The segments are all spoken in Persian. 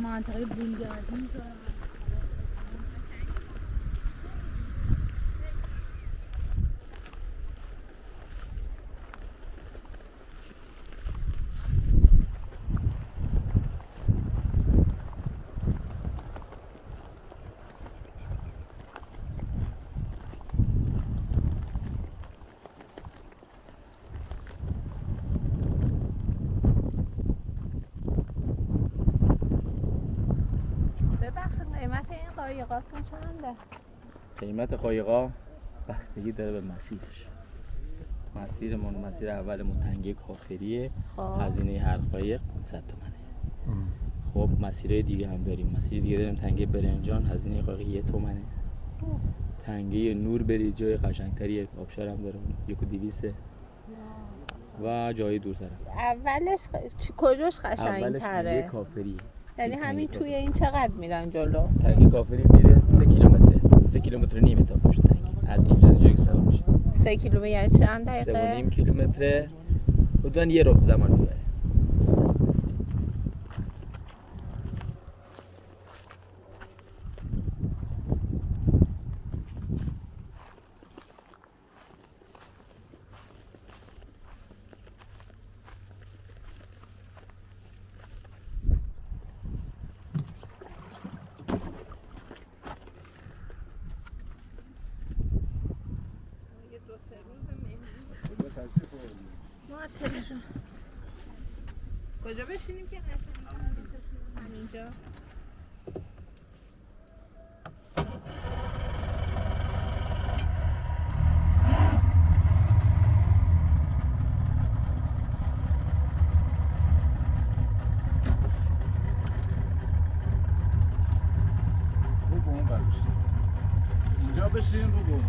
منطقه بونگردی قیمت این قایقاتون چنده؟ قیمت قایقا بستگی داره به مسیرش. مسیر اولمون تنگه کافریه. هزینه هر قایق 500 تومنه. خب مسیرهای دیگه هم داریم. مسیر دیگه داریم تنگه برنجان، هزینه قایق 1 تومنه. تنگه نور بری جای قشنگتری آبشار هم داره، 1200 و جای دورتر. اولش کجاش قشنگتره؟ اولش تنگه کافریه. یعنی همین توی این چقدر میرن جلو؟ تنگه کافری میره 3 کیلومتره. 3 کیلومتر و نیم تا پشت تنگه. از اینجا اینجا سوار میشه. 3 کیلومتر یعنی چند دقیقه؟ 3.5 کیلومتره. حدوداً یه ربع زمان میبره. کجا بشینیم که همینجا؟ اینجا بشین رو بود.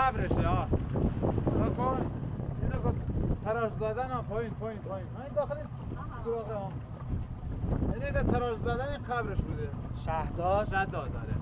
قبرشه ها. نکن اینو که تراش زدن ها پایین این داخل سراغه ها. اینه که تراش زدن این قبرش بوده. شهداد داره.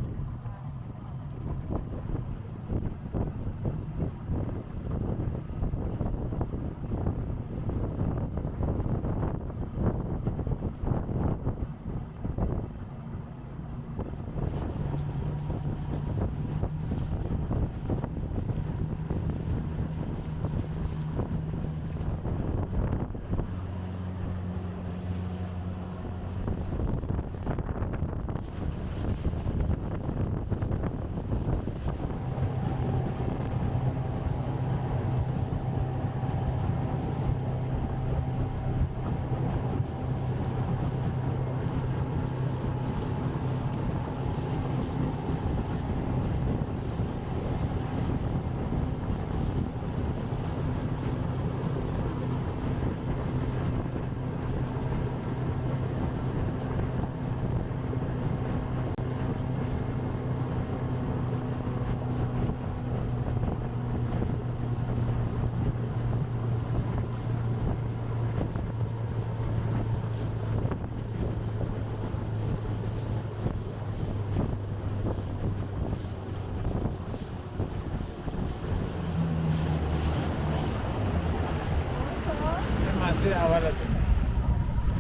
مسیر اولتون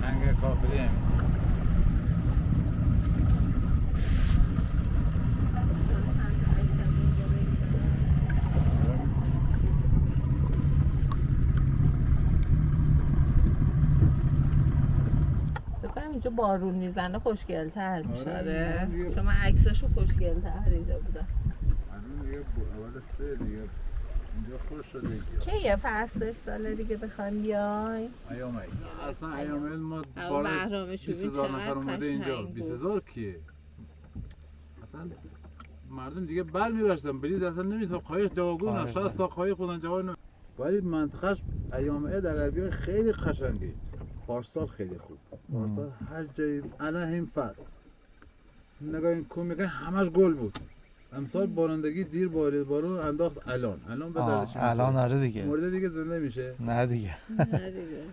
هنگ کافری همین. بکنم اینجا بارون میزنه خوشگل‌تر میشه. آره، دیگه. چون من عکساشو خوشگل‌تر دیده بودم. الان دیگه اول سه دیگه اینجا خوش شده دیگه. کیه فصلش سال دیگه بخوایم بیای؟ ایام عید. اصلا ایام عید ما اما بالا بهرام چوبی 20,000 نفر چقدر اومده اینجا. قشنگ بود. 20,000 کیه؟ اصلا مردم دیگه بر می‌گشتن بلید اصلا نمی‌تونه قایق جواگون آره، 60 تا قایق بودن جواب نمی. ولی منطقهش ایام عید اگر بیای خیلی قشنگه. پارسال خیلی خوب. پارسال هر جایی الان این فصل نگاه این کو میگه همش گل بود. امسال بارندگی دیر بارید بارون انداخت الان به دردش الان آره دیگه مورد دیگه زنده میشه. نه دیگه نه دیگه.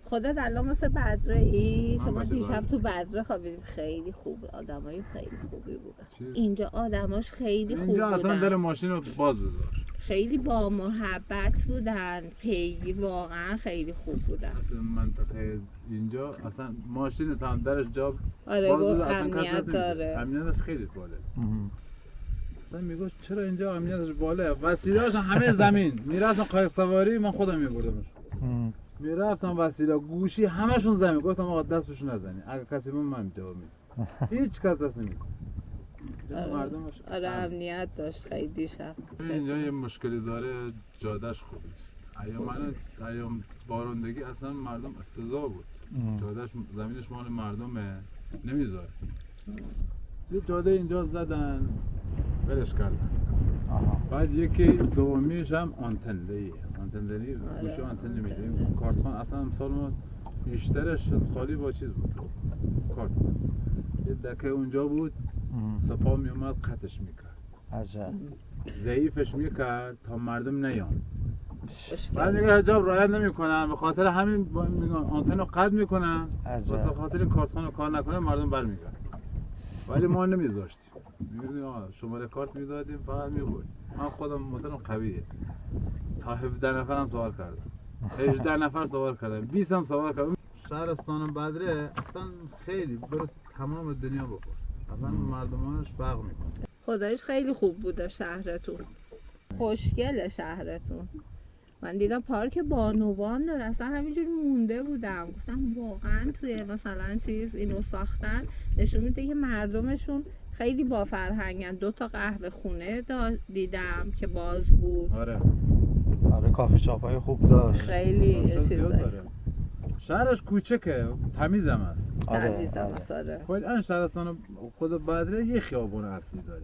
خودت الان مثل بدره ای؟ من شما مثل دیشب بدره. تو بدره خوابیدیم، خیلی خوب، آدمای خیلی خوبی بودن. چی؟ اینجا آدماش خیلی خوب اینجا اصلا بودن، در ماشین رو باز بذار. خیلی با محبت بودن، پیگیر واقعا خیلی خوب بودن. اصلا منطقه اینجا اصلا ماشین تا هم درش جا آره باز گفت بذار اصلا کس امنیت نمیشه. داره. امنیتش خیلی باله. اصلا میگوش چرا اینجا امنیتش باله؟ وسیله‌اش همه زمین. میرفتم قایق سواری من خودم میبردمش. میرفتم وسیله گوشی همشون زمین. گفتم آقا دست بهشون نزنی. اگه کسی من جواب میدم. هیچ کس دست نمیده. مردمش آره امنیت داشت خیلی دیشب. اینجا یه مشکلی داره، جادهش خوب نیست. ایام بارندگی اصلا مردم افتضاح بود. جادهش زمینش مال مردمه، نمیذاره. یه جاده اینجا زدن ولش کردن. بعد یکی دومیش هم آنتن‌دهیه. آنتن‌دهی گوشی آنتن نمیده. این کارتخوان اصلا امسال ما بیشترش خالی با چیز بود. کارت بود. یه دکه اونجا بود. سپاه میومد قطعش میکرد. عجب ضعیفش میکرد تا مردم نیان. بعد میگه حجاب رعایت نمیکنن، به خاطر همین میگن آنتن رو قطع میکنن، واسه خاطر این کارتخوان رو کار نکنه مردم برمیگردن. ولی ما نمیذاشتیم. میگفتیم آقا شماره کارت میدادیم فقط میبردیم. من خودم موتورم قویه. تا 17 نفرم سوار کردم. 18 نفر سوار کردم. 20 هم سوار کردم. شهرستان بدره اصلا خیلی برو تمام دنیا بپرس. اصلا مردمانش فرق میکنه. خدایش خیلی خوب بوده شهرتون، خوشگله شهرتون. من دیدم پارک بانوان داره، اصلا همینجور مونده بودم، گفتم واقعا توی مثلا چیز اینو ساختن، نشون میده که مردمشون خیلی با فرهنگن. 2 تا قهوه خونه دیدم که باز بود. آره کافی شاپای خوب داشت، خیلی چیز داره. شهرش کوچکه، تمیزم است. تمیزم است. کلا شهرستان خود بدره یه خیابون اصلی داره.